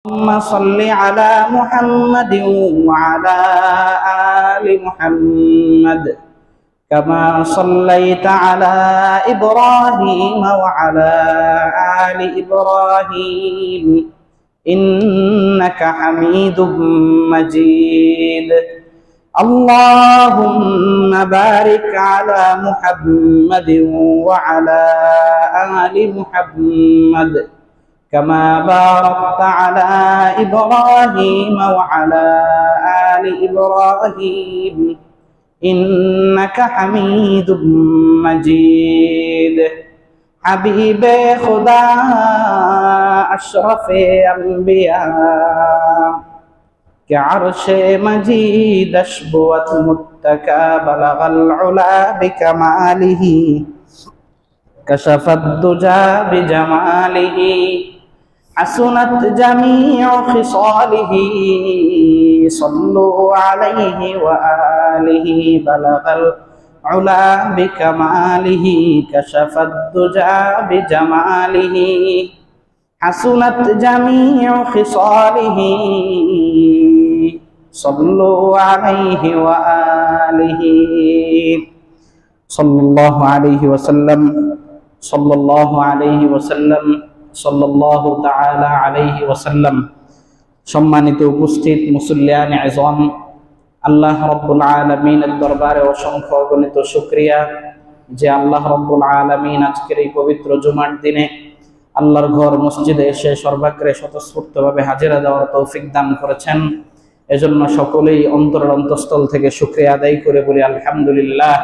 اللهم صل على محمد وعلى آل محمد كما صليت على إبراهيم وعلى آل إبراهيم إنك حميد مجيد. اللهم بارك على محمد وعلى آل محمد كما باركت على إبراهيم وعلى آل إبراهيم إنك حميد مجيد. حبیب خدا اشرف انبیاء کہ عرش مجیدش بود متکا بلغ العلا بکماله کشف الدجى بجماله حسنت جميع خصاله صلوا عليه وآله بلغ العلا بكماله كشف الدجى بجماله حسنت جميع خصاله صلوا عليه وآله صلى الله عليه وسلم صلى الله عليه وسلم সাল্লাল্লাহু তাআলা আলাইহি ওয়াসাল্লাম। সম্মানিত উপস্থিত মুসল্লিয়ান আযম, আল্লাহ রাব্বুল আলামিনের দরবারে অসংখ্য অগণিত শুকরিয়া যে আল্লাহ রাব্বুল আলামিন আজকের এই পবিত্র জুমার দিনে আল্লাহর ঘর মসজিদে এসে সর্বাগ্রে স্বতঃস্ফূর্তভাবে হাজিরা দেওয়ার তৌফিক দান করেছেন। এজন্য সকলেই অন্তরের অন্তঃস্থল থেকে শুকরিয়া আদায় করে বলি আলহামদুলিল্লাহ।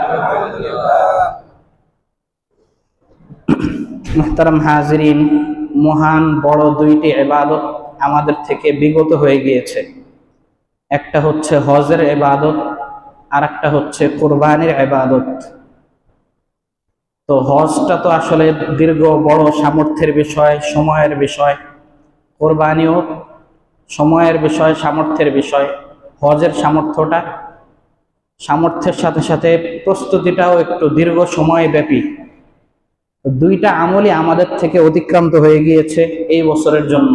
মুহতারাম হাজিরিন, মহান বড় দুইটি ইবাদত আমাদের থেকে বিগত হয়ে গিয়েছে। একটা হচ্ছে হজের ইবাদত আর একটা হচ্ছে কুরবানির ইবাদত। তো হজটা তো আসলে দীর্ঘ বড় সামর্থ্যের বিষয়, সময়ের বিষয়। কুরবানিও সময়ের বিষয়, সামর্থ্যের বিষয়। হজের সামর্থ্যের সাথে সাথে প্রস্তুতিটাও একটু দীর্ঘ সময় ব্যাপী। দুইটা আমলই আমাদের থেকে অতিক্রান্ত হয়ে গিয়েছে এই বছরের জন্য।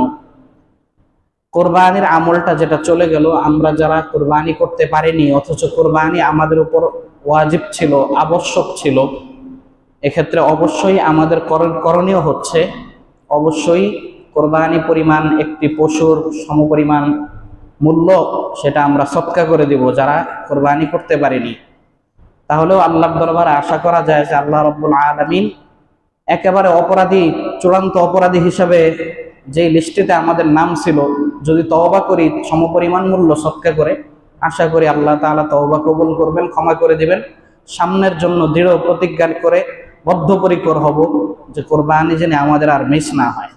কোরবানির আমলটা যেটা চলে গেল, আমরা যারা কোরবানি করতে পারিনি, অথচ কোরবানি আমাদের উপর ওয়াজিব ছিল, আবশ্যক ছিল, এক্ষেত্রে অবশ্যই আমাদের করণীয় হচ্ছে অবশ্যই কোরবানি পরিমাণ একটি পশুর সমপরিমাণ মূল্য সেটা আমরা সদকা করে দিব যারা কোরবানি করতে পারিনি। তাহলেও আল্লাহর দরবারে আশা করা যায় যে আল্লাহ রাব্বুল আলামিন একেবারে অপরাধী, চূড়ান্ত অপরাধী হিসাবে যে লিস্টিতে আমাদের নাম ছিল, যদি তওবা করি সমপরিমাণ মূল্য সদকা করে, আশা করি আল্লাহ তাআলা তওবা কবুল করবেন, ক্ষমা করে দিবেন। সামনের জন্য দৃঢ় প্রতিজ্ঞা করে বদ্ধপরিকর হব যে কোরবানি যেন আমাদের আর মিস না হয়।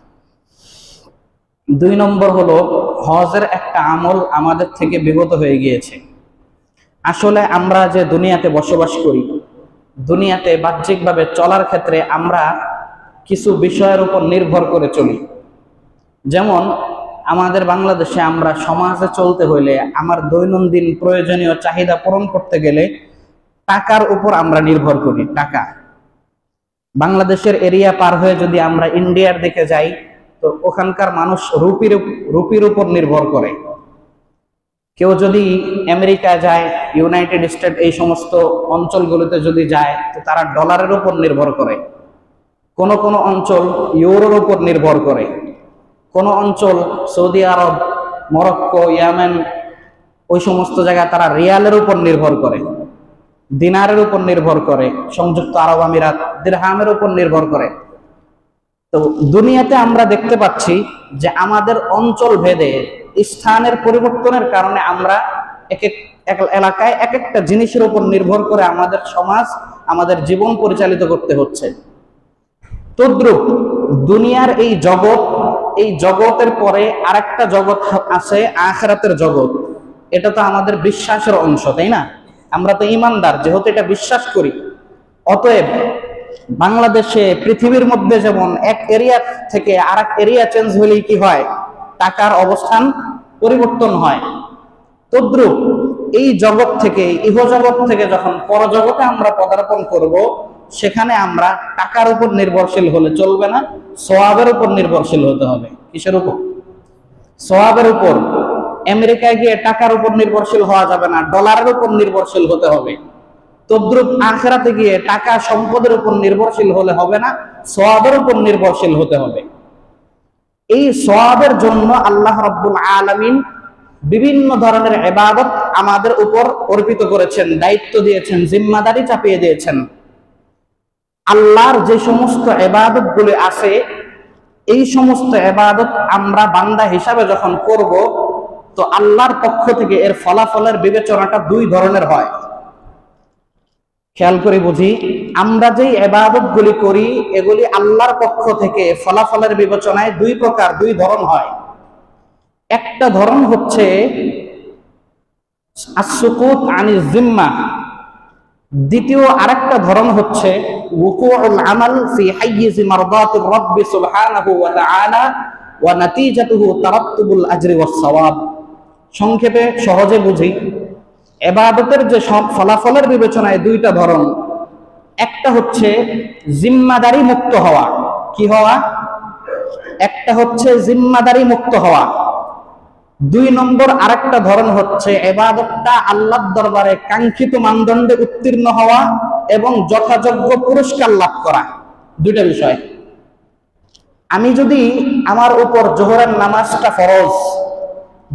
2 নম্বর হলো হজের একটা আমল আমাদের থেকে বিগত হয়ে গিয়েছে। আসলে আমরা যে দুনিয়াতে বসবাস করি, দুনিয়াতে বাহ্যিকভাবে চলার ক্ষেত্রে আমরা কিছু বিষয়ের উপর নির্ভর করে চলি। যেমন আমাদের বাংলাদেশে আমরা সমাজে চলতে হইলে, আমার দৈনন্দিন প্রয়োজনীয় চাহিদা পূরণ করতে গেলে টাকার উপর আমরা নির্ভর করি। টাকা, বাংলাদেশের এরিয়া পার হয়ে যদি আমরা ইন্ডিয়ার দিকে যাই, তো ওখানকার মানুষ রুপির উপর নির্ভর করে। কেউ যদি আমেরিকা যায়, ইউনাইটেড স্টেট, এই সমস্ত অঞ্চলগুলোতে যদি যায়, তো তারা ডলারের উপর নির্ভর করে। কোন কোন অঞ্চল ইউরোর উপর নির্ভর করে। কোন অঞ্চল সৌদি আরব, মরক্কো, ইয়েমেন, ওই সমস্ত জায়গায় তারা রিয়ালের উপর নির্ভর করে, দিনারের উপর নির্ভর করে, সংযুক্ত আরব আমিরাত দিরহামের উপর নির্ভর করে। তো দুনিয়াতে আমরা দেখতে পাচ্ছি যে আমাদের অঞ্চল ভেদে স্থানের পরিবর্তনের কারণে আমরা এক এলাকায় এক একটা জিনিসের উপর নির্ভর করে আমাদের সমাজ, আমাদের জীবন পরিচালিত করতে হচ্ছে। তদ্রূপ দুনিয়ার এই জগতের পরে আরেকটা জগৎ আছে, আখিরাতের জগৎ। এটা তো আমাদের বিশ্বাসের অংশ, তাই না? আমরা তো ঈমানদার, যেহেতু এটা বিশ্বাস করি। অতএব বাংলাদেশে, পৃথিবীর মধ্যে যেমন এক এরিয়া থেকে আরেক এরিয়া চেঞ্জ হলেই কি হয়, টাকার অবস্থান পরিবর্তন হয়, তদ্রূপ এই জগৎ থেকে, ইহজগৎ থেকে যখন পরজগতে আমরা পদার্পণ করব, সেখানে আমরা টাকার উপর নির্ভরশীল হলে চলবে না, সওয়াবের উপর নির্ভরশীল হতে হবে। কিসের উপর? সওয়াবের উপর। আমেরিকায় গিয়ে টাকার উপর নির্ভরশীল হওয়া যাবে না, ডলারের উপর নির্ভরশীল হতে হবে। তদ্রুপ আখিরাতে গিয়ে টাকা সম্পদের উপর নির্ভরশীল হলে হবে না, সওয়াবের উপর নির্ভরশীল হতে হবে। এই সওয়াবের জন্য আল্লাহ রাব্বুল আলামিন বিভিন্ন ধরনের ইবাদত আমাদের উপর অর্পিত করেছেন, দায়িত্ব দিয়েছেন, জিম্মাদারি চাপিয়ে দিয়েছেন। আল্লাহর যে সমস্ত ইবাদতগুলি আছে, এই সমস্ত ইবাদত আমরা বান্দা হিসাবে যখন করব, তো আল্লাহর পক্ষ থেকে এর ফলাফলের বিবেচনাটা দুই ধরনের হয়। খেয়াল করে বুঝি, আমরা যে ইবাদতগুলি করি এগুলি আল্লাহর পক্ষ থেকে ফলাফলের বিবেচনায় দুই প্রকার, দুই ধরন হয়। একটা ধরন হচ্ছে আসসুকুত আনিজ জিম্মা, দ্বিতীয় আরেকটা ধরন হচ্ছে ওয়াকুউল আমাল ফি হাইয়িজ মারদাতির রাব্বি সুবহানাহু ওয়া তাআলা ওয়া নাতিজাতুহু তারাত্তুবুল আজরি ওয়াস সাওয়াব। সংক্ষেপে সহজে বুঝি, ইবাদতের যে সব ফলাফলের বিবেচনায় দুইটা ধরন। একটা হচ্ছে জিম্মাদারি মুক্ত হওয়া। কি হওয়া? একটা হচ্ছে জিম্মাদারি মুক্ত হওয়া। দুই নম্বর আরেকটা ধরন হচ্ছে ইবাদতটা আল্লাহর দরবারে কাঙ্ক্ষিত মানদণ্ডে উত্তীর্ণ হওয়া এবং যথাযোগ্য পুরস্কার লাভ করা। দুইটা বিষয়। আমি যদি আমার উপর জোহরের নামাজটা ফরজ,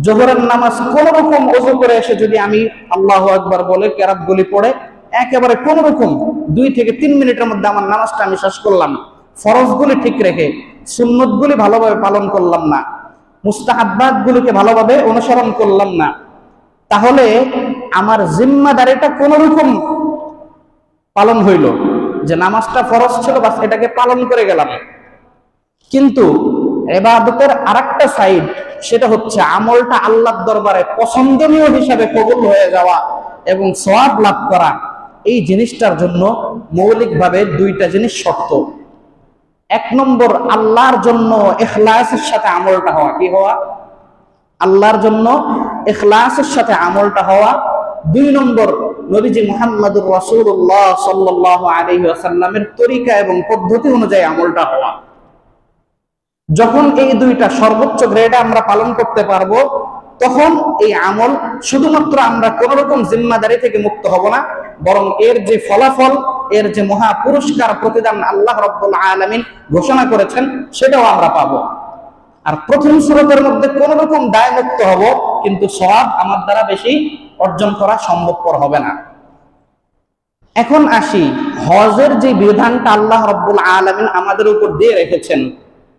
জোহরের নামাজ কোন রকম ওযু করে এসে যদি আমি আল্লাহু আকবার বলে কেরাতগুলি পড়ে একেবারে কোন রকম 2 থেকে 3 মিনিটের মধ্যে আমার নামাজটা আমি শেষ করলাম, ফরজগুলি ঠিক রেখে সুন্নতগুলি ভালোভাবে পালন করলাম না, মুস্তাহাব্বাতগুলিকে ভালোভাবে অনুসরণ করলাম না, তাহলে আমার জিম্মাদারিটা কোন রকম পালন হইল, যে নামাজটা ফরজ ছিল বাস এটাকে পালন করে গেলাম। কিন্তু ইবাদতের আরেকটা সাইড, সেটা হচ্ছে আমলটা আল্লাহর দরবারে পছন্দনীয় হিসাবে কবুল হয়ে যাওয়া এবং সওয়াব লাভ করা। এই জিনিসটার জন্য মৌলিকভাবে দুইটা জিনিস শর্ত। এক নম্বর, আল্লাহর জন্য ইখলাসের সাথে আমলটা হওয়া। কি হওয়া? আল্লাহর জন্য ইখলাসের সাথে আমলটা হওয়া। দুই নম্বর, নবীজি মুহাম্মদুর রাসূলুল্লাহ সাল্লাল্লাহু আলাইহি ওয়াসাল্লামের তরিকা এবং পদ্ধতি অনুযায়ী আমলটা হওয়া। যখন এই দুইটা সর্বোচ্চ গ্রেডে আমরা পালন করতে পারবো, তখন এই আমল শুধুমাত্র আমরা কোন রকম জিম্মাদারি থেকে মুক্ত হব না, বরং এর যে ফলাফল, এর যে মহা পুরস্কার প্রতিদান আল্লাহ রাব্বুল আলামিন ঘোষণা করেছেন, সেটাও আমরা পাবো। আর প্রথম সূরাতের মধ্যে কোন রকম দায় মুক্ত হব, কিন্তু সওয়াব আমার দ্বারা বেশি অর্জন করা সম্ভবপর হবে না। এখন আসি, হজের যে বিধানটা আল্লাহ রাব্বুল আলামিন আমাদের উপর দিয়ে রেখেছেন,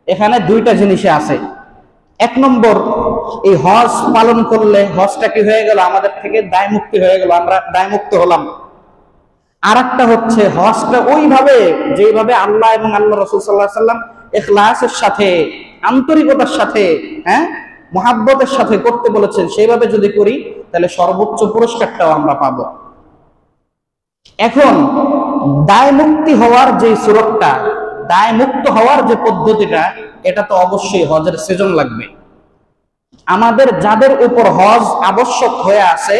এখানে দুইটা জিনিসে আছে। এক নম্বর, এই হজ পালন করলে হজটা কি হয়ে গেল, আমাদের থেকে দায় মুক্তি হয়ে গেল, আমরা দায় মুক্ত হলাম। আর একটা হচ্ছে হজটা ওইভাবে যেভাবে আল্লাহ এবং আল্লাহ রাসূল সাল্লাল্লাহু আলাইহি ওয়াসাল্লাম ইখলাসের সাথে, আন্তরিকতার সাথে, মুহাব্বতের সাথে করতে বলেছেন, সেইভাবে যদি করি তাহলে সর্বোচ্চ পুরস্কারটাও আমরা পাবো। এখন দায় মুক্তি হওয়ার যে সুরতটা, দায় মুক্ত হওয়ার যে পদ্ধতিটা, এটা তো অবশ্যই হজের সিজন লাগবে। আমাদের যাদের উপর হজ আবশ্যক হয়ে আছে,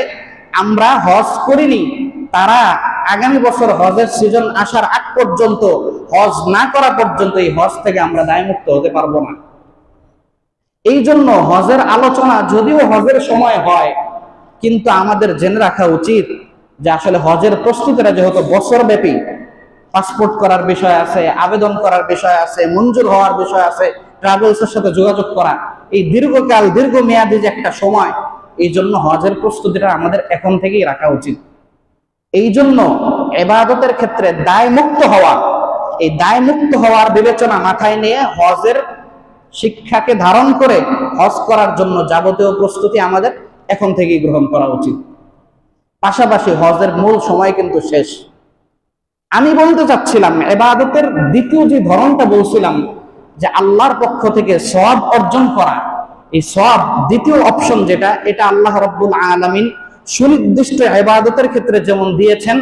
আমরা হজ করিনি, তারা আগামী বছর হজের সিজন আসার আগ পর্যন্ত, হজ না করা পর্যন্ত এই হজ থেকে আমরা দায়মুক্ত হতে পারবো না। এই জন্য হজের আলোচনা যদিও হজের সময় হয়, কিন্তু আমাদের জেনে রাখা উচিত যে আসলে হজের প্রস্তুতিটা যেহেতু বছরব্যাপী, পাসপোর্ট করার বিষয় আছে, আবেদন করার বিষয় আছে, মঞ্জুর হওয়ার বিষয় আছে, ট্রাভেলসের সাথে যোগাযোগ করা, এই দীর্ঘকাল দীর্ঘমেয়াদী যে একটা সময়, এই জন্য হজের প্রস্তুতিটা আমাদের এখন থেকেই রাখা উচিত। এই জন্য ইবাদতের ক্ষেত্রে দায় মুক্ত হওয়া, এই দায় মুক্ত হওয়ার বিবেচনা মাথায় নিয়ে হজের শিক্ষাকে ধারণ করে হজ করার জন্য যাবতীয় প্রস্তুতি আমাদের এখন থেকেই গ্রহণ করা উচিত। পাশাপাশি হজের মূল সময় কিন্তু শেষ। আমি বলতে চাচ্ছিলাম, ইবাদতের দ্বিতীয় যে ধরনটা বলছিলাম, যে আল্লাহর পক্ষ থেকে সওয়াব অর্জন করা, এই সওয়াব দ্বিতীয় অপশন যেটা, এটা আল্লাহ রাব্বুল আলামিন সুনির্দিষ্ট ইবাদতের ক্ষেত্রে যেমন দিয়েছেন,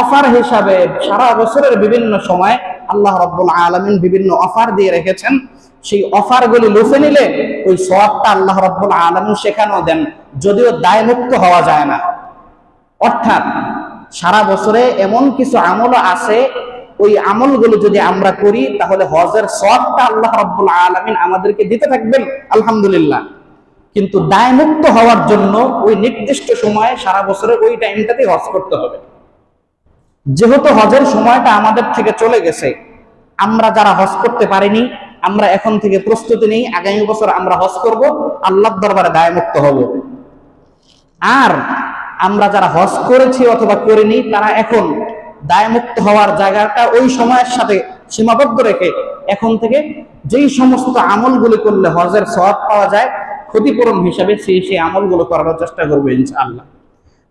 অফার হিসাবে সারা বছরের বিভিন্ন সময় আল্লাহ রাব্বুল আলামিন বিভিন্ন অফার দিয়ে রেখেছেন। সেই অফারগুলি লুফে নিলে ওই সওয়াবটা আল্লাহ রাব্বুল আলামিন সেখানেও দেন, যদিও দায় মুক্ত হওয়া যায় না। অর্থাৎ সারা বছরে এমন কিছু আমল আছে, ওই আমলগুলো যদি আমরা করি তাহলে হজের সওয়াবটা আল্লাহ রাব্বুল আলামিন আমাদেরকে দিতে থাকবেন, আলহামদুলিল্লাহ। কিন্তু দায়মুক্ত হওয়ার জন্য ওই নির্দিষ্ট সময়ে সারা বছরের ওই টাইমটাতে হজ করতে হবে। যেহেতু হজের সময়টা আমাদের থেকে চলে গেছে, আমরা যারা হজ করতে পারিনি, আমরা এখন থেকে প্রস্তুতি নেই, আগামী বছর আমরা হজ করব, আল্লাহর দরবারে দায়মুক্ত হব। আর আমরা যারা হজ করেছি অথবা করিনি, তারা এখন দায়মুক্ত হওয়ার জায়গাটা ওই সময়ের সাথে সীমাবদ্ধ রেখে এখন থেকে যেই সমস্ত আমলগুলি করলে হজের সওয়াব পাওয়া যায়, ক্ষতিপূরণ হিসাবে সেই আমলগুলো করার চেষ্টা করবো ইনশাআল্লাহ।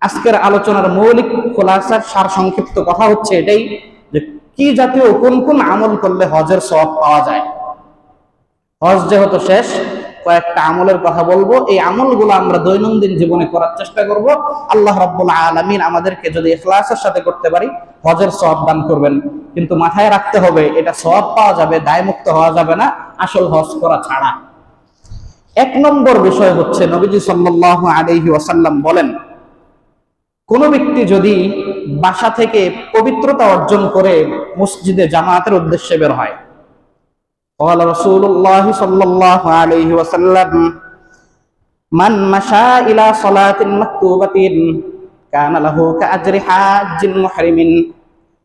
আজকের আলোচনার মৌলিক খোলাসার সার সংক্ষিপ্ত কথা হচ্ছে এটাই, যে কি জাতীয় কোন কোন আমল করলে হজের সওয়াব পাওয়া যায়। হজ যেহেতু শেষ, কয়েকটা আমলের কথা বলবো। এই আমলগুলো আমরা দৈনন্দিন জীবনে করার চেষ্টা করব। আল্লাহ রাব্বুল আলামিন আমাদেরকে যদি ইখলাসের সাথে করতে পারি, হজের সওয়াব দান করবেন। কিন্তু মাথায় রাখতে হবে, এটা সওয়াব পাওয়া যাবে, দায়মুক্ত হওয়া যাবে না আসল হজ করা ছাড়া। এক নম্বর বিষয় হচ্ছে, নবীজি সাল্লাল্লাহু আলাইহি ওয়াসাল্লাম বলেন, কোন ব্যক্তি যদি বাসা থেকে পবিত্রতা অর্জন করে মসজিদে জামাতের উদ্দেশ্যে বের হয়, قال رسول الله صلى الله عليه وسلم من مشى إلى صلاة مكتوبة كان له كأجر حاج محرم।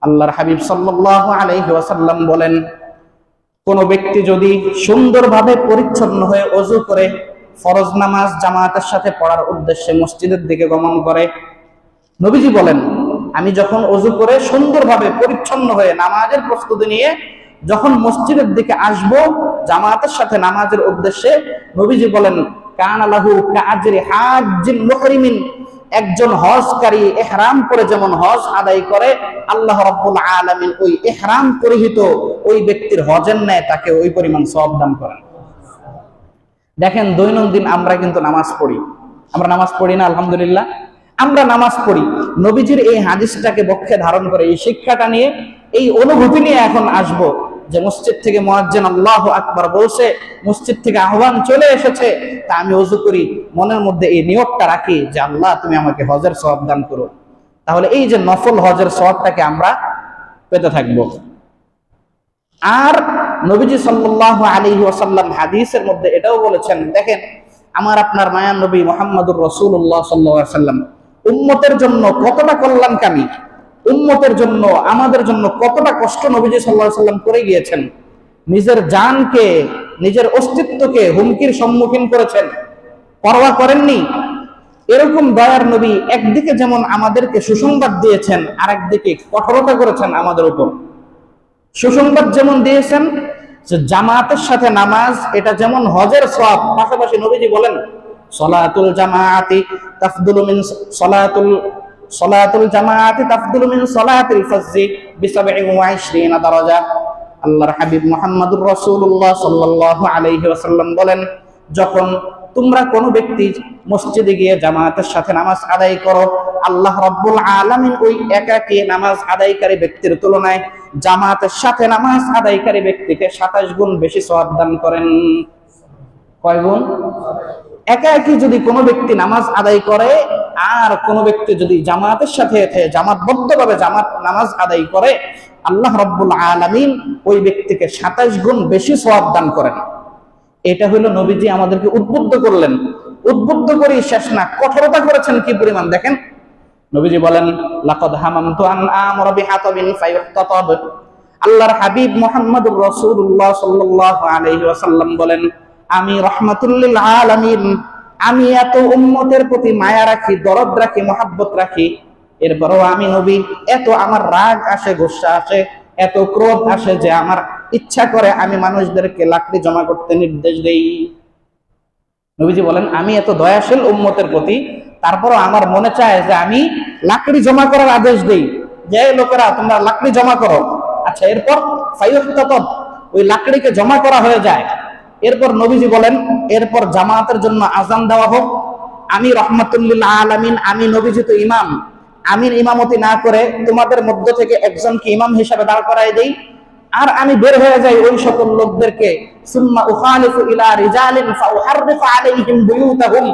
আল্লাহর হাবিব সাল্লাল্লাহু আলাইহি ওয়াসাল্লাম বলেন, কোন ব্যক্তি যদি সুন্দরভাবে পরিচ্ছন্ন হয়ে ওযু করে ফরজ নামাজ জামাতের সাথে পড়ার উদ্দেশ্যে মসজিদের দিকে গমন করে, নবীজি বলেন, আমি যখন ওযু করে সুন্দরভাবে পরিচ্ছন্ন হয়ে নামাজের প্রস্তুতি নিয়ে যখন মসজিদের দিকে আসব জামাতের সাথে নামাজের উদ্দেশ্যে, নবীজি বলেন, কানা লাহু কাআজরি হাজ্জিন মুহরিমিন, একজন হজকারী ইহরাম করে যেমন হজ আদায় করে, আল্লাহ রাব্বুল আলামিন ওই ইহরাম পরিহিত ওই ব্যক্তির হজের ন্যায় তাকে ওই পরিমাণ সওয়াব দান করেন। দেখেন, দৈনন্দিন আমরা কিন্তু নামাজ পড়ি, আমরা নামাজ পড়ি না? আলহামদুলিল্লাহ আমরা নামাজ পড়ি। নবীজির এই হাদিসটাকে বক্ষে ধারণ করে, এই শিক্ষাটা নিয়ে, এই অনুভূতি নিয়ে এখন আসবো যে মসজিদ থেকে মুয়াজ্জিন আল্লাহু আকবার বলছে, মসজিদ থেকে আহ্বান চলে এসেছে, তা আমি ওযু করি, মনের মধ্যে এই নিয়তটা রাখি যে আল্লাহ তুমি আমাকে হজের সওয়াব দান করো। তাহলে এই যে নফল হজের সওয়াবটাকে আমরা পেতে থাকব। আর নবীজি সাল্লাল্লাহু আলাইহি ওয়াসাল্লাম হাদিসের মধ্যে এটাও বলেছেন, দেখেন আমার আপনার মায়ার নবী মুহাম্মদুর রাসূলুল্লাহ সাল্লাল্লাহু আলাইহি ওয়াসাল্লাম উম্মতের জন্য কতটা কল্যাণকামী, উম্মতের জন্য আমাদের জন্য কতটা কষ্ট নবীজি সাল্লাল্লাহু আলাইহি ওয়াসাল্লাম করে গিয়েছেন। নিজের জানকে, নিজের অস্তিত্বকে হুমকির সম্মুখীন করেছেন, পরোয়া করেননি। এরকম দয়ার নবী একদিকে যেমন আমাদেরকে সুসংবাদ দিয়েছেন, আরেকদিকে কঠোরতা করেছেন আমাদের উপর। সুসংবাদ যেমন দিয়েছেন যে জামাতের সাথে নামাজ এটা যেমন হজের সওয়াব, পাশাপাশি নবীজি বলেন, সলাতুল জামাআতি তাফদুলু মিন সলাতুল জামাআতি তাফদুলু মিন সলাতিল ফজরি বি27 দারাজা। আল্লাহর হাবিব মুহাম্মদুর রাসূলুল্লাহ সাল্লাল্লাহু আলাইহি ওয়াসাল্লাম বলেন, যখন তোমরা কোনো ব্যক্তি মসজিদে গিয়ে জামাতের সাথে নামাজ আদায় করো, আল্লাহ রাব্বুল আলামিন ওই একাকী নামাজ আদায়কারী ব্যক্তির তুলনায় জামাতের সাথে নামাজ আদায়কারী ব্যক্তিকে 27 গুণ বেশি সওয়াব দান করেন। কয় গুণ? একাকী যদি কোনো ব্যক্তি নামাজ আদায় করে আর কোনো ব্যক্তি যদি জামাতের সাথে জামাতবদ্ধভাবে নামাজ আদায় করে, আল্লাহ রাব্বুল আলামিন ওই ব্যক্তিকে 27 গুণ বেশি সওয়াব দান করেন। এটা হলো নবীজি আমাদেরকে উদ্বুদ্ধ করলেন। উদ্বুদ্ধ করে শেষ না, কঠোরতা করেছেন কি পরিমাণ দেখেন। নবীজি বলেন, লাকাদ হামামতু আন আমরা বিহাতাবিন ফায়ুহতাব। আল্লাহর হাবিব মুহাম্মদুর রাসূলুল্লাহ সাল্লাল্লাহু আলাইহি ওয়াসাল্লাম বলেন, আমি রাহমাতুল লিল আলামিন, আমি এত উম্মতের প্রতি মায়া রাখি, দরদ রাখি, মহব্বত রাখি, এরপরও আমি নবী এত আমার রাগ আসে, গোসা আসে, এত ক্রোধ আসে যে আমার ইচ্ছা করে আমি মানুষদেরকে লাকড়ি জমা করতে নির্দেশ দেই। নবীজি বলেন, আমি এত দয়াশীল উম্মতের প্রতি, তারপরও আমার মনে চায় যে আমি লাকড়ি জমা করার আদেশ দেই, যে লোকেরা তোমরা লাকড়ি জমা করো। আচ্ছা, এরপর ফায়ুহতাব, ওই লাকড়িকে জমা করা হয়ে যায়। এরপর নবীজি বলেন, এরপর জামাতের জন্য আজান দেওয়া হোক। আমি রাহমাতুল লিল আলামিন, আমি নবীজি তো ইমাম, আমি ইমামতি না করে তোমাদের মধ্য থেকে একজনকে ইমাম হিসাবে দাঁড় করাই দেই, আর আমি বের হয়ে যাই ওই সকল লোকদেরকে, সুম্মা উখালিফু ইলা রিজালিন ফাউহাররিকু আলাইহিম বুয়ুতাহুম,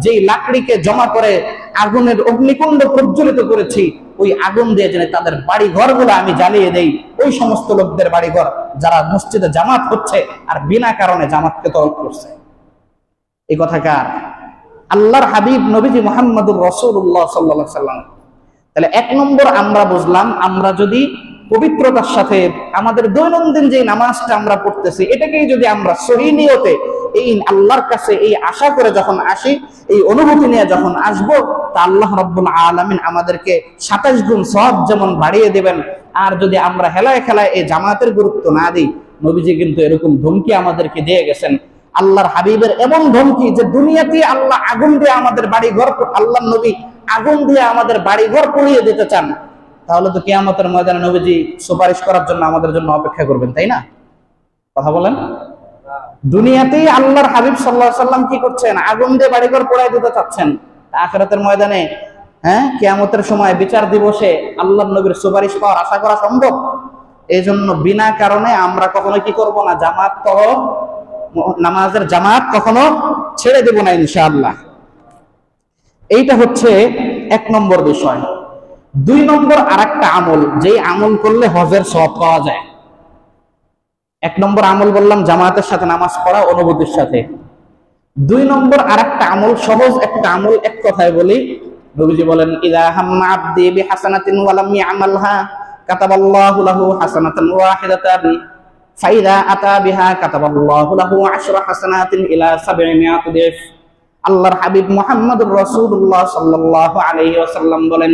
যেই লাকড়িকে জমা করে আগুনের অগ্নিকুণ্ড প্রজ্বলিত করেছি, ওই আগুন দিয়ে যেন তাদের বাড়ি ঘরগুলো আমি জ্বালিয়ে দেই, ওই সমস্ত লোকদের বাড়ি ঘর যারা মসজিদে জামাত হচ্ছে আর বিনা কারণে জামাতকে তরক করছে। এই কথা কার? আল্লাহর হাবিব নবীজি মুহাম্মদুর রাসূলুল্লাহ সাল্লাল্লাহু আলাইহি ওয়াসাল্লাম। তাহলে এক নম্বর আমরা বুঝলাম, আমরা যদি পবিত্রতার সাথে আমাদের দৈনন্দিন যে নামাজটা আমরা পড়তেছি এটাকেই যদি আমরা সহি নিয়তে এই আল্লাহর কাছে এই আশা করে যখন আসি, এই অনুভূতি নিয়ে যখন আসবো, তা আল্লাহ রাব্বুল আলামিন আমাদেরকে 27 গুণ সওয়াব যেমন বাড়িয়ে দেবেন। আর যদি আমরা হেলায় খেলায় এই জামাতের গুরুত্ব না দিই, নবীজি কিন্তু এরকম ধমকি আমাদেরকে দিয়ে গেছেন। আল্লাহর হাবিবের এমন ধমকি যে দুনিয়াতে আল্লাহ আগুন দিয়ে আমাদের বাড়ি ঘর, আল্লাহর নবী আগুন দিয়ে আমাদের বাড়ি ঘর পুড়িয়ে দিতে চান, তাহলে তো কিয়ামতের ময়দানে নবীজি সুপারিশ করার জন্য আমাদের জন্য অপেক্ষা করবেন, তাই না? কথা বলেন। দুনিয়াতেই আল্লাহর হাবিব সাল্লাল্লাহু আলাইহি ওয়াসাল্লাম কি করছেন? আগুন দিয়ে বাড়িঘর পোড়ায় দিতে চাচ্ছেন। আখিরাতের ময়দানে, কিয়ামতের সময় বিচার দিবসে আল্লাহর নবীর সুপারিশ পাওয়ার আশা করা সম্ভব? এই জন্য বিনা কারণে আমরা কখনো কি করব না, নামাজের জামাত কখনো ছেড়ে দেব না ইনশাআল্লাহ। এইটা হচ্ছে এক নম্বর বিষয়। 2 নম্বর আরেকটা আমল, যেই আমল করলে হজের সওয়াব পাওয়া যায়। 1 নম্বর আমল বললাম জামাতের সাথে নামাজ পড়া অনুভূতির সাথে। 2 নম্বর আরেকটা আমল, সহজ একটা আমল, এক কথায় বলি, নবীজি বলেন ইযা হাম্মা আবদি বিহাসানাতিন ওয়া লাম ইয়ামালহা কাতাবাল্লাহু লাহু হাসানাতান ওয়াহিদাতান ফাইযা আতা বিহা কাতাবাল্লাহু লাহু 10 হাসানাতিন ইলা 700 দিফ। আল্লাহর হাবিব মুহাম্মদুর রাসূলুল্লাহ সাল্লাল্লাহু আলাইহি ওয়াসাল্লাম বলেন,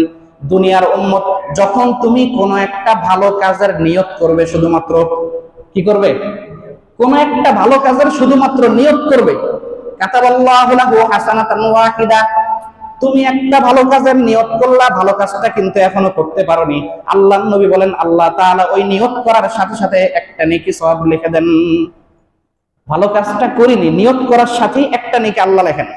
দুনিয়ার উম্মত, যখন তুমি কোনো একটা ভালো কাজের নিয়ত করবে, শুধুমাত্র কি করবে? কোন একটা ভালো কাজের শুধুমাত্র নিয়ত করবে, কাতাবাল্লাহু লাহু হাসানাতান ওয়াহিদা, তুমি একটা ভালো কাজের নিয়ত করলা, ভালো কাজটা কিন্তু এখনো করতে পারোনি, আল্লাহর নবী বলেন আল্লাহ তাআলা ওই নিয়ত করার সাথে সাথে একটা নেকি সওয়াব লিখে দেন। ভালো কাজটা করিনি, নিয়ত করার সাথে একটা নেকি আল্লাহ লেখেন।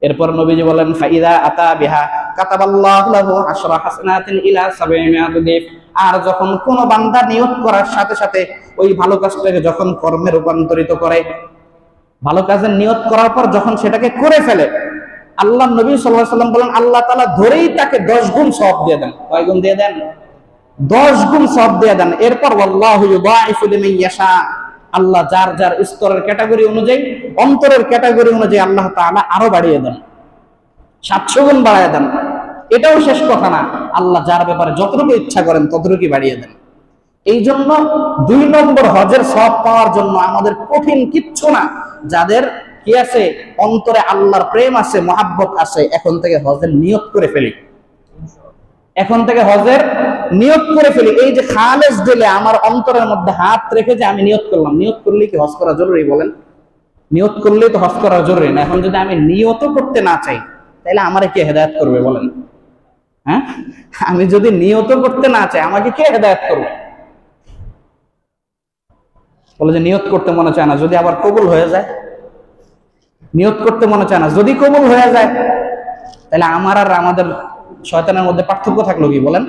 এরপর নবীজি বলেন ফাইদা আতা বিহা কাতাবাল্লাহু লাহু 10 হাসানাতিন ইলা 700 দিফ। আর যখন কোন বান্দা নিয়ত করার সাথে সাথে ওই ভালো কাজটাকে যখন কর্মে রূপান্তরিত করে, ভালো কাজের নিয়ত করার পর যখন সেটাকে করে ফেলে, আল্লাহ নবী সাল্লাল্লাহু আলাইহি ওয়াসাল্লাম বলেন আল্লাহ তাআলা ধরেই তাকে 10 গুণ সওয়াব দিয়ে দেন। কয় গুণ দিয়ে দেন? 10 গুণ সওয়াব দিয়ে দেন। এরপর আল্লাহু ইউদাইফু লিমান ইয়াশা, আল্লাহ যার যার স্তরের ক্যাটাগরি অনুযায়ী, অন্তরের ক্যাটাগরি অনুযায়ী আল্লাহ তাআলা আরো বাড়িয়ে দেন, 700 গুণ বাড়িয়ে দেন। এটাও শেষ কথা না, আল্লাহ যার ব্যাপারে যতটুকু ইচ্ছা করেন ততটুকুই বাড়িয়ে দেন। এই জন্য 2 নম্বর হজের সওয়াব পাওয়ার জন্য আমাদের কঠিন কিচ্ছু না। যাদের কি আছে, অন্তরে আল্লাহর প্রেম আছে, মহাব্বত আছে, এখন থেকে হজের নিয়ত করে ফেলি। এখন থেকে হজের নিয়ত করে ফেলি। এই যে খালেস দিলে আমার অন্তরের মধ্যে হাত রেখে যে আমি নিয়ত করলাম, নিয়ত করলে কি হজ করা জরুরি? বলেন, নিয়ত করলেই তো হজ করা জরুরি না। এখন যদি আমি নিয়ত করতে না চাই, তাহলে আমারে কে হেদায়েত করবে বলেন? আমি যদি নিয়ত করতে না চাই, আমাকে কে হেদায়েত করবে? বলে যে নিয়ত করতে মনে চায় না, যদি আবার কবুল হয়ে যায়। নিয়ত করতে মনে চায় না, যদি কবুল হয়ে যায়, তাহলে আমার আর আমাদের শয়তানের মধ্যে পার্থক্য থাকলো কি বলেন?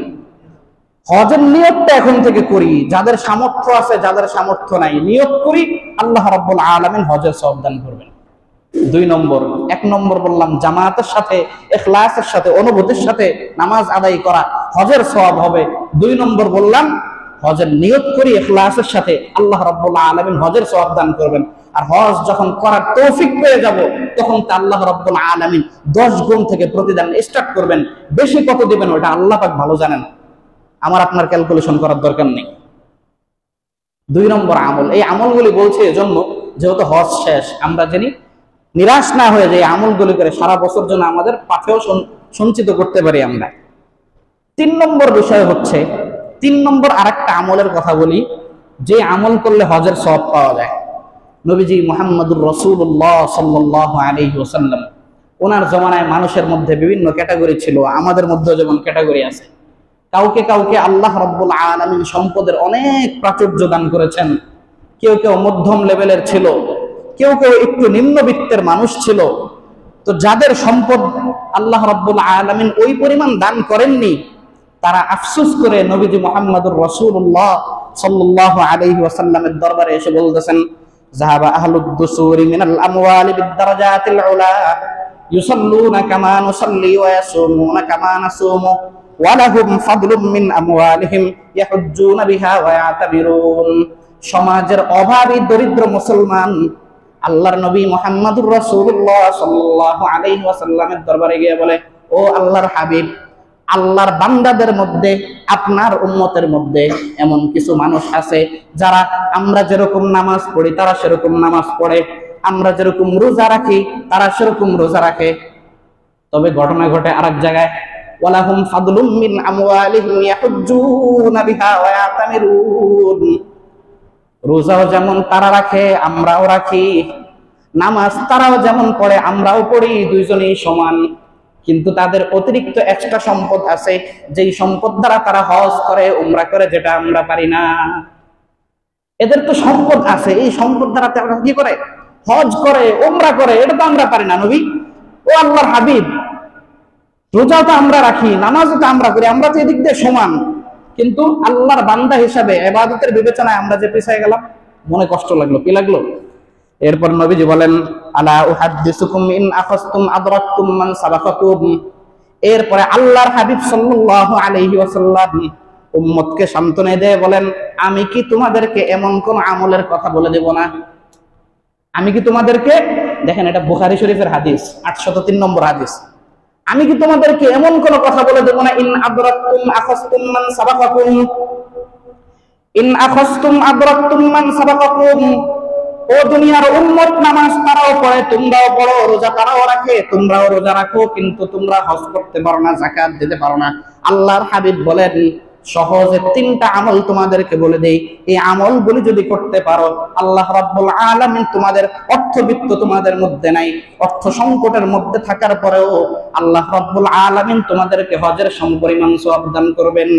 হজের নিয়তটা এখন থেকে করি। যাদের সামর্থ্য আছে, যাদের সামর্থ্য নাই, নিয়ত করি, আল্লাহ রাব্বুল আলামিন হজের সওয়াব দান করবেন। 2 নম্বর। 1 নম্বর বললাম জামাতের সাথে, ইখলাসের সাথে, অনুভূতির সাথে নামাজ আদায় করা, হজের সওয়াব হবে। 2 নম্বর বললাম হজের নিয়ত করি ইখলাসের সাথে, আল্লাহ রাব্বুল আলামিন হজের সওয়াব দান করবেন। আর হজ যখন করার তৌফিক পেয়ে যাব, তখন তা আল্লাহ রাব্বুল আলামিন 10 গুণ থেকে প্রতিদান স্টার্ট করবেন। বেশি কত দিবেন ওটা আল্লাহ পাক ভালো জানেন, আমার আপনার ক্যালকুলেশন করার দরকার নেই। 2 নম্বর আমল, এই আমলগুলি বলছে এজন্য যেহেতু হজ শেষ, আমরা জানি নিরাশ না হয়ে যায়, আমলগুলি করে সারা বছর জন্য আমাদের পাথেও সঞ্চিত করতে পারি আমরা। 3 নম্বর বিষয় হচ্ছে, 3 নম্বর আরেকটা আমলের কথা বলি, যে আমল করলে হজের সওয়াব পাওয়া যায়। নবীজি মুহাম্মদুর রাসূলুল্লাহ সাল্লাল্লাহু আলাইহি ওয়াসাল্লাম, ওনার জমানায় মানুষের মধ্যে বিভিন্ন ক্যাটাগরি ছিল, আমাদের মধ্যে যেমন ক্যাটাগরি আছে। কাউকে কাউকে আল্লাহ রাব্বুল আলামিন সম্পদের অনেক প্রাচুর্য দান করেছেন। কেউ কেউ মধ্যম লেভেলের ছিল, কেউ কেউ একটু নিম্নবিত্তের মানুষ ছিল। তো যাদের সম্পদ আল্লাহ রাব্বুল আলামিন ওই পরিমাণ দান করেননি, তারা আফসোস করে নবীজি মুহাম্মদুর রাসূলুল্লাহ সাল্লাল্লাহু আলাইহি ওয়াসাল্লামের দরবারে এসে বলতেছেন, যাহাবা আহলুদ দুসুরি মিনাল আমওয়ালি বিদ-দারাজাতিল উলা ইউসাল্লুনা কামা নুসাল্লি ওয়া ইয়াসুমুনা কামা নাসুমু ওয়া লাহুম ফাদলুম মিন আমওয়ালিহিম ইয়াহুজ্জুনা বিহা ওয়া ইয়াতামিরুন। সমাজের অভাবী দরিদ্র মুসলমান আল্লাহর নবী মুহাম্মদুর রাসূলুল্লাহ সাল্লাল্লাহু আলাইহি ওয়াসাল্লামের দরবারে গিয়ে বলে, ও আল্লাহর হাবিব, আল্লাহর বান্দাদের মধ্যে, আপনার উম্মতের মধ্যে এমন কিছু মানুষ আছে যারা আমরা যেরকম নামাজ পড়ি তারা সেরকম নামাজ পড়ে, আমরা যেরকম রোজা রাখি তারা সেরকম রোজা রাখে। তবে ঘটনা ঘটে আরেক জায়গায়, ওয়ালাহুম ফাদলুম মিন আমওয়ালিহিম ইয়াহুজ্জুনা বিহা ওয়া ইয়াতামিরুন। রোজাও যেমন তারা রাখে আমরাও রাখি, নামাজ তারাও যেমন পড়ে আমরাও পড়ি, দুইজনেই সমান। কিন্তু তাদের অতিরিক্ত এক্সট্রা সম্পদ আছে, যেই সম্পদ দ্বারা তারা হজ করে উমরা করে, যেটা আমরা পারি না। এদের তো সম্পদ আছে, এই সম্পদ দ্বারা তারা কি করে? হজ করে, উমরা করে, এটা তো আমরা পারি না। নবী, ও আল্লাহর হাবিব, রোজাও তো আমরা রাখি, নামাজও তো আমরা করি, আমরা তো এদিক দিয়ে সমান, কিন্তু আল্লাহর বান্দা হিসাবে ইবাদতের বিবেচনায় আমরা যে পিছিয়ে গেলাম, মনে কষ্ট লাগলো। কি লাগলো? এরপর নবীজি বলেন, আলা উহাদ্দিসুকুম ইন আখাসতুম আদরাকতুম মান সাবাকাকুম। এরপরে আল্লাহর হাবিব সাল্লাল্লাহু আলাইহি ওয়াসাল্লাম উম্মতকে সান্ত্বনা দিয়ে বলেন, আমি কি তোমাদেরকে এমন কোন আমলের কথা বলে দেব না? আমি কি তোমাদেরকে, দেখেন এটা বুখারী শরীফের হাদিস, 803 নম্বর হাদিস, আমি কি তোমাদেরকে এমন কোন কথা বলে দেব না? ইন আদরাকতুম আখাসতুম মান সাবাকাকুম, ইন আখাসতুম আদরাকতুম মান সাবাকাকুম। ও দুনিয়ার উম্মত, নামাজ তারাও পড়ে তোমরাও পড়ো, রোজা তারাও রাখে তোমরাও রোজা রাখো, কিন্তু তোমরা হজ করতে পারো না, যাকাত দিতে পারো না। আল্লাহর হাবিব বলেন, সহজে 3টা আমল তোমাদেরকে বলে দেই, এই আমলগুলি যদি করতে পারো, আল্লাহ রাব্বুল আলামিন তোমাদের, অর্থবিত্ত তোমাদের মধ্যে নাই, অর্থ সংকটের মধ্যে থাকার পরেও আল্লাহ রাব্বুল আলামিন তোমাদেরকে হজের সমপরিমাণ সওয়াব দান করবেন।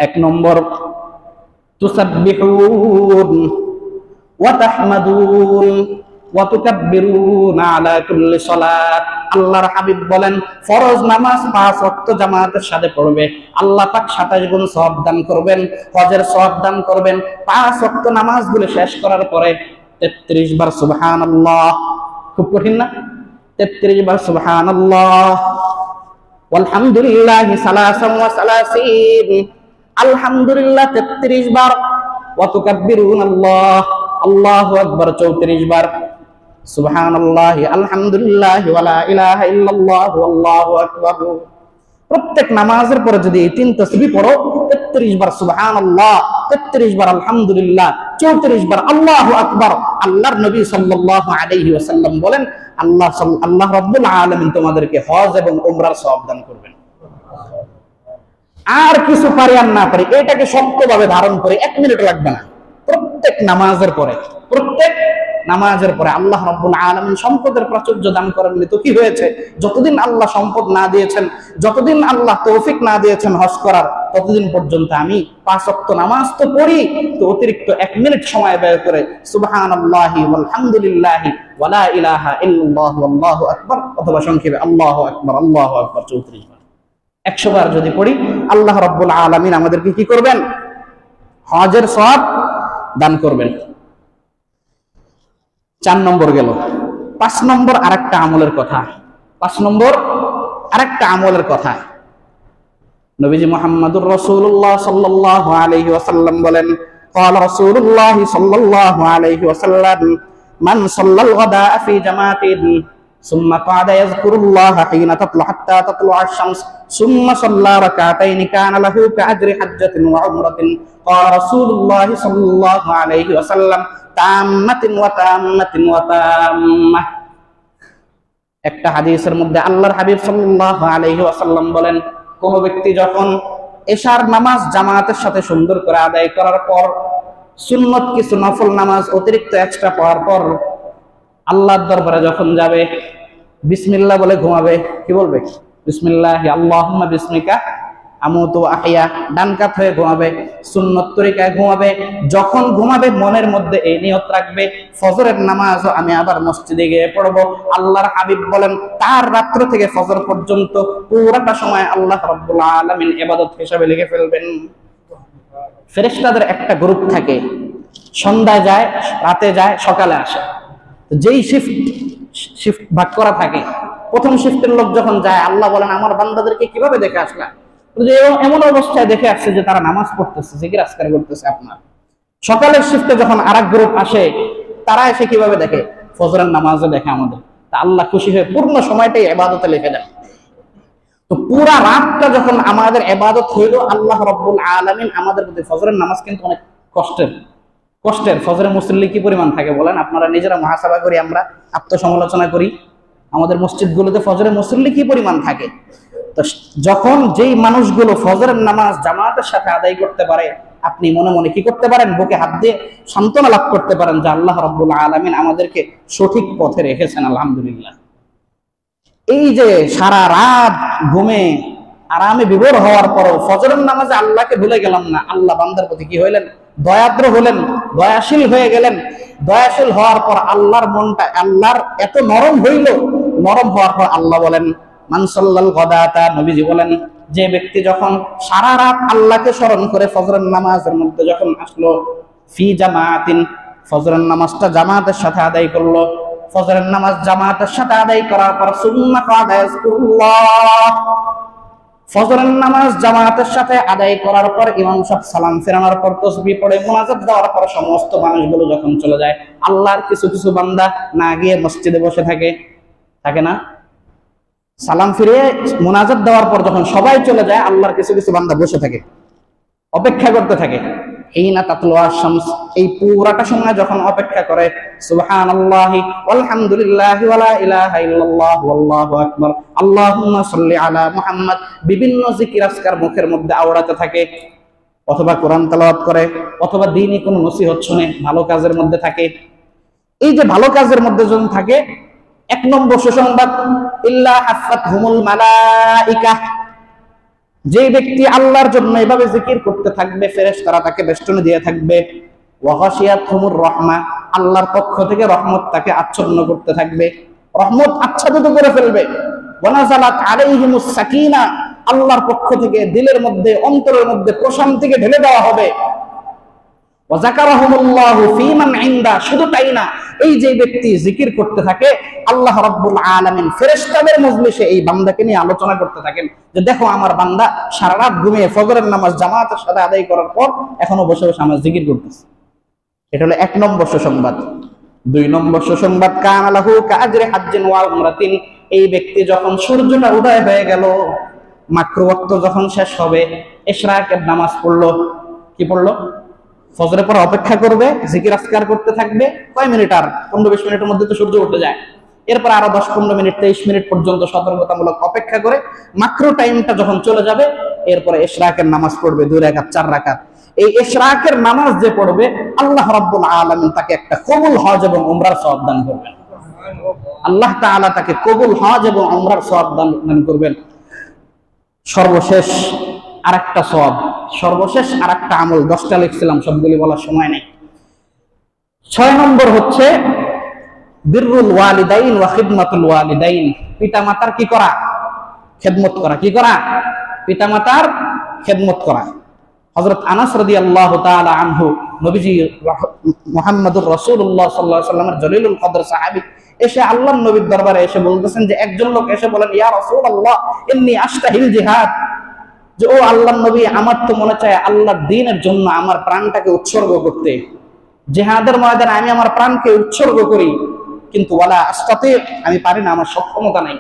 1 নম্বর, তুসাব্বিহুন ওয়া তাহমাদুন ওয়া তুকাব্বিরুনা আলা কুল্লি সালাত। আল্লাহর হাবিব বলেন, ফরজ নামাজ 5 ওয়াক্ত জামাতের সাথে পড়বে, আল্লাহ পাক 27 গুণ সওয়াব দান করবেন, হজের সওয়াব দান করবেন। 5 ওয়াক্ত নামাজগুলো শেষ করার পরে 33 বার সুবহানাল্লাহ। খুব কঠিন না? 33 বার সুবহানাল্লাহ, ওয়ালহামদুলিল্লাহি সালাসান ওয়া সালাসিন, আলহামদুলিল্লাহ 33 বার, ওয়া তুকাব্বিরুনাল্লাহ, আল্লাহু আকবার 34 বার, সুবহানাল্লাহি আলহামদুলিল্লাহি ওয়া লা ইলাহা ইল্লাল্লাহু আল্লাহু আকবার। প্রত্যেক নামাজের পরে যদি এই 3 তাসবিহ পড়ো, 33 বার সুবহানাল্লাহ, 33 বার আলহামদুলিল্লাহ, 34 বার আল্লাহু আকবার, আল্লাহর নবী সাল্লাল্লাহু আলাইহি ওয়াসাল্লাম বলেন, আল্লাহ রাব্বুল আলামিন তোমাদেরকে হজ এবং উমরার সওয়াব দান করবেন। আর কিছু পারি আর না পারি, এটাকে শক্তভাবে ধারণ করে 1 মিনিট লাগবে না। প্রত্যেক নামাজের পরে আল্লাহ রাব্বুল আলামিন সম্পদের প্রাচুর্য দান করেননি তো কি হয়েছে? যতদিন আল্লাহ সম্পদ না দিয়েছেন, যতদিন আল্লাহ তৌফিক না দিয়েছেন হজ করার, ততদিন পর্যন্ত আমি 5 ওয়াক্ত নামাজ তো পড়ি, তো অতিরিক্ত 1 মিনিট সময় ব্যয় করে সুবহানাল্লাহি ওয়ালহামদুলিল্লাহি ওয়া লা ইলাহা ইল্লাল্লাহু আল্লাহু আকবার, অথবা সংক্ষেপে আল্লাহু আকবার 34 বার, 100 বার যদি পড়ি, আল্লাহ রাব্বুল আলামিন আমাদেরকে কি করবেন? হজের সওয়াব দান করবেন। 4 নম্বর গেল। 5 নম্বর আরেকটা আমলের কথা। 5 নম্বর আরেকটা আমলের কথা নবীজি মুহাম্মদুর রাসূলুল্লাহ সাল্লাল্লাহু আলাইহি ওয়াসাল্লাম বলেন, قال رسول الله صلى الله عليه وسلم من صلى الغداء في جماعة ثم قعد يذكر الله حين تطلع حتى تطلع الشمس ثم صلى ركعتين كان له كأجر حجة وعمرة قال رسول الله صلى الله عليه وسلم تامة وتامة وتامة। একটা হাদিসের মধ্যে আল্লাহর হাবিব সাল্লাল্লাহু আলাইহি ওয়াসাল্লাম বলেন, কোন ব্যক্তি যখন এশার নামাজ জামাতের সাথে সুন্দর করে আদায় করার পর সুন্নত কিছু নফল নামাজ অতিরিক্ত এক্সট্রা পড়ার পর আল্লাহর দরবারে যখন যাবে, বিসমিল্লাহ বলে ঘুমাবে। কি বলবে? বিসমিল্লাহি আল্লাহুম্মা বিসমিকা আমুতু ওয়া আহইয়া, ডান কাত হয়ে ঘুমাবে, সুন্নত তরিকায় ঘুমাবে। যখন ঘুমাবে মনের মধ্যে এই নিয়ত রাখবে, ফজরের নামাজ আমি আবার মসজিদে গিয়ে পড়বো। আল্লাহর হাবিব বলেন, তার রাত্র থেকে ফজর পর্যন্ত পুরোটা সময় আল্লাহ রাব্বুল আলামিন ইবাদত হিসেবে লিখে ফেলবেন। ফেরেশতাদের একটা গ্রুপ থাকে, সন্ধ্যায় যায়, রাতে যায়, সকালে আসে। যেই শিফট ভাগ করা থাকে, প্রথম শিফটের লোক যখন যায়, আল্লাহ বলেন, আমার বান্দাদেরকে কিভাবে দেখে আসলা? এমন অবস্থায় দেখে আসছে যে তারা নামাজ পড়তেছে, জিকির আজকার করতেছে। আপনার সকালের শিফটে যখন আরেক গ্রুপ আসে, তারা এসে কিভাবে দেখে? ফজরের নামাজে দেখে আমাদের। তা আল্লাহ খুশি হয়ে পূর্ণ সময়টাই ইবাদতে লিখে দেন। তো পুরা রাতটা যখন আমাদের ইবাদত হইল, আল্লাহ রাব্বুল আলামিন আমাদের প্রতি, ফজরের নামাজ কিন্তু অনেক কষ্টের। ফজরের মুসল্লি কি পরিমাণ থাকে বলেন? আপনারা নিজেরা মুহাসাবা করি, আমরা আত্মসমালোচনা করি, আমাদের মসজিদগুলোতে ফজরের মুসল্লি কি পরিমাণ থাকে। তো যখন যেই মানুষগুলো ফজরের নামাজ জামাতের সাথে আদায় করতে পারে, আপনি মনে মনে কি করতে পারেন? বুকে হাত দিয়ে সান্ত্বনা লাভ করতে পারেন যে আল্লাহ রাব্বুল আলামিন আমাদেরকে সঠিক পথে রেখেছেন, আলহামদুলিল্লাহ। এই যে সারা রাত ঘুমে আরামে বিভোর হওয়ার পরও ফজরের নামাজে আল্লাহকে ভুলে গেলাম না, আল্লাহ বান্দার প্রতি কি হইলেন? দয়াদ্র হলেন, দয়াশীল হয়ে গেলেন। দয়াশীল হওয়ার পর আল্লাহর মনটা আল্লাহর এত নরম হইল, নরম হওয়ার পর আল্লাহ বলেন মান সাল্লাল গাদাতা, নবীজি বলেন যে ব্যক্তি যখন সারা রাত আল্লাহকে স্মরণ করে ফজরের নামাজের মধ্যে যখন আসলো, ফি জামাতিন, ফজরের নামাজটা জামাতের সাথে আদায় করলো, ফজরের নামাজ জামাতের সাথে আদায় করার পর সুন্নাহ আদায় করুল্লাহ, ফজরের নামাজ জামাতের সাথে আদায় করার পর ইমাম সাহেব সালাম ফেরানোর পর তাসবিহ পড়ে মুনাজাত দেওয়ার পর সমস্ত মানুষগুলো যখন চলে যায়, আল্লাহর কিছু কিছু বান্দা না গিয়ে মসজিদে বসে থাকে না? সালাম ফিরিয়ে মুনাজাত দেওয়ার পর যখন সবাই চলে যায়, আল্লাহর কিছু কিছু বান্দা বসে থাকে, অপেক্ষা করতে থাকে। হিনা তাতলুয়া শামস, এই পুরাটা সময় যখন অপেক্ষা করে, সুবহানাল্লাহি ওয়ালহামদুলিল্লাহি ওয়ালা ইলাহা ইল্লাল্লাহ ওয়াল্লাহু আকবার, আল্লাহুম্মা সাল্লি আলা মুহাম্মদ, বিভিন্ন জিকির আজকার মুখের মধ্যে আওড়াতে থাকে, অথবা কোরআন তেলাওয়াত করে, অথবা দ্বীনি কোনো নসিহত শুনে, ভালো কাজের মধ্যে থাকে। এই যে ভালো কাজের মধ্যে যখন থাকে, এক নম্বর সুসংবাদ, ইল্লা হাফাতহুমুল মালাইকা, যে ব্যক্তি আল্লাহর জন্য এভাবে জিকির করতে থাকবে, ফেরেশতারা তাকে বেষ্টনী দিয়ে থাকবে। ওয়া গাশিয়াতহুমুর রাহমা, আল্লাহর পক্ষ থেকে রহমত তাকে আচ্ছন্ন করতে থাকবে, রহমত আচ্ছাদিত করে ফেলবে। ওয়া নাযালাত আলাইহিমুস সাকিনা, আল্লাহর পক্ষ থেকে দিলের মধ্যে, অন্তরের মধ্যে প্রশান্তিকে ঢেলে দেওয়া হবে। ওয়া যাকারাহুমুল্লাহু ফীমান ইনদা, শুধু তাই না, এই যে ব্যক্তি জিকির করতে থাকে, আল্লাহ রাব্বুল আলামিন ফেরেশতাদের মজলিসে এই বান্দাকে নিয়ে আলোচনা করতে থাকেন যে দেখো আমার বান্দা সারা রাত ঘুমিয়ে ফজরের নামাজ জামাতের সাথে আদায় করার পর এখনো বসে বসে আমার জিকির করতেছে। এটা হলো এক নম্বর সুসংবাদ। দুই নম্বর সুসংবাদ, কানা লাহু কাআজরি হাজ্জিন ওয়া উমরাতিন, এই ব্যক্তি যখন সূর্যটা উদয় হয়ে গেল, মাকরু ওয়াক্ত যখন শেষ হবে, ইশরাকের নামাজ পড়লো, কি পড়লো? ফজরের পর অপেক্ষা করবে, জিকির আজকার করতে থাকবে। কয় মিনিট? আর 15-20 মিনিটের মধ্যে তো সূর্য উঠে যায়। এরপর আরো 10-15 মিনিট 23 মিনিট পর্যন্ত সতর্কতামূলক অপেক্ষা করে মাকরু টাইমটা যখন চলে যাবে, এরপরে ইশরাকের নামাজ পড়বে 2 রাকাত 4 রাকাত। এই ইশরাকের নামাজ যে পড়বে, আল্লাহ রাব্বুল আলামিন তাকে একটা কবুল হজ এবং উমরার সওয়াব দান করবেন। আল্লাহ তাআলা তাকে কবুল হজ এবং উমরার সওয়াব দান করবেন। সর্বশেষ আরেকটা সওয়াব, সর্বশেষ আরেকটা আমল, 10টা লিখছিলাম, সবগুলি বলার সময় নেই। 6 নম্বর হচ্ছে বিররুল ওয়ালিদাইন ওয়া খিদমাতুল ওয়ালিদাইন, পিতামাতার কি করা? খেদমত করা। কি করা? পিতামাতার খেদমত করা। হযরত আনাস রাদিয়াল্লাহু তাআলা আনহু, নবীজি মুহাম্মদুর রাসূলুল্লাহ সাল্লাল্লাহু আলাইহি ওয়াসাল্লামের জলিলুল কদর সাহাবী, এসে আল্লাহর নবীর দরবারে এসে বলতেছেন যে একজন লোক এসে বলেন, ইয়া রাসূলুল্লাহ ইন্নী আশতাহিল জিহাদ, যে ও আল্লাহর নবী, আমার তো মনে চায় আল্লাহর দ্বীনের জন্য আমার প্রাণটাকে উৎসর্গ করতে, জিহাদের ময়দানে আমি আমার প্রাণকে উৎসর্গ করি, কিন্তু ওয়ালা আস্তাতি, আমি পারি না, আমার সক্ষমতা নাই।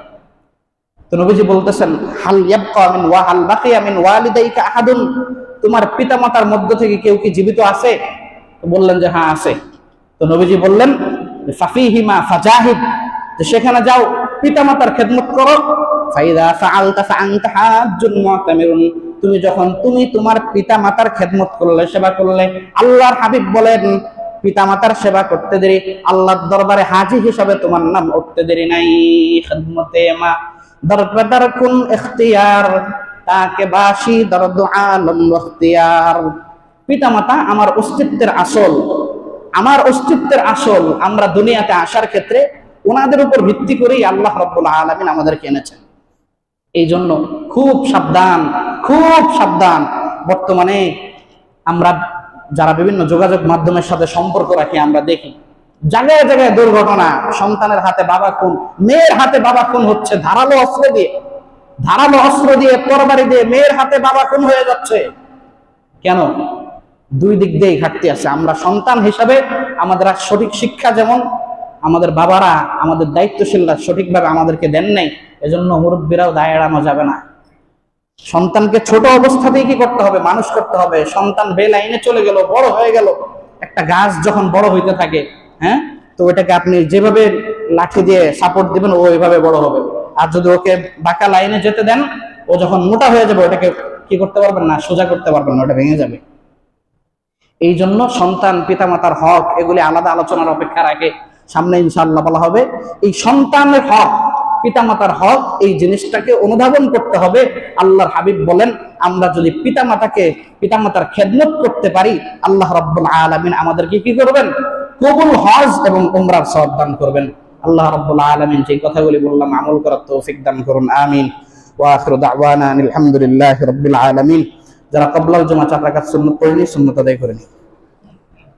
তো নবীজি বলতেছেন, হাল ইয়াবকা মিন ওয়া হাল বাকিয়া মিন ওয়ালিদাইকা আহাদুন, তোমার পিতামাতার মধ্য থেকে কেউ কি জীবিত আছে? তো বললেন যে হ্যাঁ আছে। তো নবীজি বললেন ফাফিহিমা ফাজাহিদ, যে সেখানে যাও, পিতামাতার খেদমত করো। ফাইদা ফাআলতা ফাআনতা হাজ্জুন মুতামিরুন, তুমি তোমার পিতামাতার খেদমত করলে, সেবা করলে, আল্লাহর হাবিব বলেন পিতামাতার সেবা করতে দেরি, আল্লাহর দরবারে হাজী হিসাবে তোমার নাম উঠতে দেরি নাই। খেদমতে মা দরবেদার কুন ইখতিয়ার, তাকে বাসি দরদ আলম ইখতিয়ার, পিতামাতা আমার অস্তিত্বের আসল, আমার অস্তিত্বের আসল। আমরা দুনিয়াতে আসার ক্ষেত্রে ওনাদের উপর ভিত্তি করেই আল্লাহ রাব্বুল আলামিন আমাদেরকে এনেছেন। এই জন্য খুব সাবধান, খুব সাবধান। বর্তমানে আমরা যারা বিভিন্ন যোগাযোগ মাধ্যমের সাথে সম্পর্ক রাখি, আমরা দেখি জায়গায় জায়গায় দুর্ঘটনা, সন্তানের হাতে বাবা খুন, মেয়ের হাতে বাবা খুন হচ্ছে ধারালো অস্ত্র দিয়ে, তরবারি দিয়ে মেয়ের হাতে বাবা খুন হয়ে যাচ্ছে। কেন? দুই দিক দিয়েই ঘাটতি আছে। আমরা সন্তান হিসাবে আমাদের আর সঠিক শিক্ষা যেমন আমাদের বাবারা, আমাদের দায়িত্বশীলরা সঠিকভাবে আমাদেরকে দেন নাই, এজন্য মুরব্বীরাও দায় এড়ানো যাবে না। সন্তানকে ছোট অবস্থাতেই কি করতে হবে? মানুষ করতে হবে। সন্তান বেলাইনে চলে গেল, বড় হয়ে গেল, একটা গাছ যখন বড় হইতে থাকে, হ্যাঁ, তো ওইটাকে আপনি যেভাবে লাঠি দিয়ে সাপোর্ট দিবেন ও ওইভাবে বড় হবে। আর যদি ওকে বাঁকা লাইনে যেতে দেন, ও যখন মোটা হয়ে যাবে ওটাকে কি করতে পারবেন না, সোজা করতে পারবেন না, ওটা ভেঙে যাবে। এই জন্য সন্তান, পিতামাতার হক, এগুলি আলাদা আলোচনার অপেক্ষা রাখে, সামনে ইনশাআল্লাহ বলা হবে। এই সন্তানের হক, পিতামাতার হক, এই জিনিসটাকে অনুধাবন করতে হবে। আল্লাহর হাবিব বলেন, আমরা যদি পিতামাতার খেদমত করতে পারি, আল্লাহ রাব্বুল আলামিন আমাদেরকে কি করবেন? কবুল হজ এবং উমরার সওয়াব দান করবেন। আল্লাহ রাব্বুল আলামিন যে কথাগুলি বললাম আমল করার তৌফিক দান করুন, আমিন। ওয়া আখিরু দাওয়ানা আলহামদুলিল্লাহি রাব্বিল আলামিন। যারা ক্বাবলাল জুমআহ 4 রাকাত সুন্নাত পড়েনি, সুন্নাত আদায় করে নিন।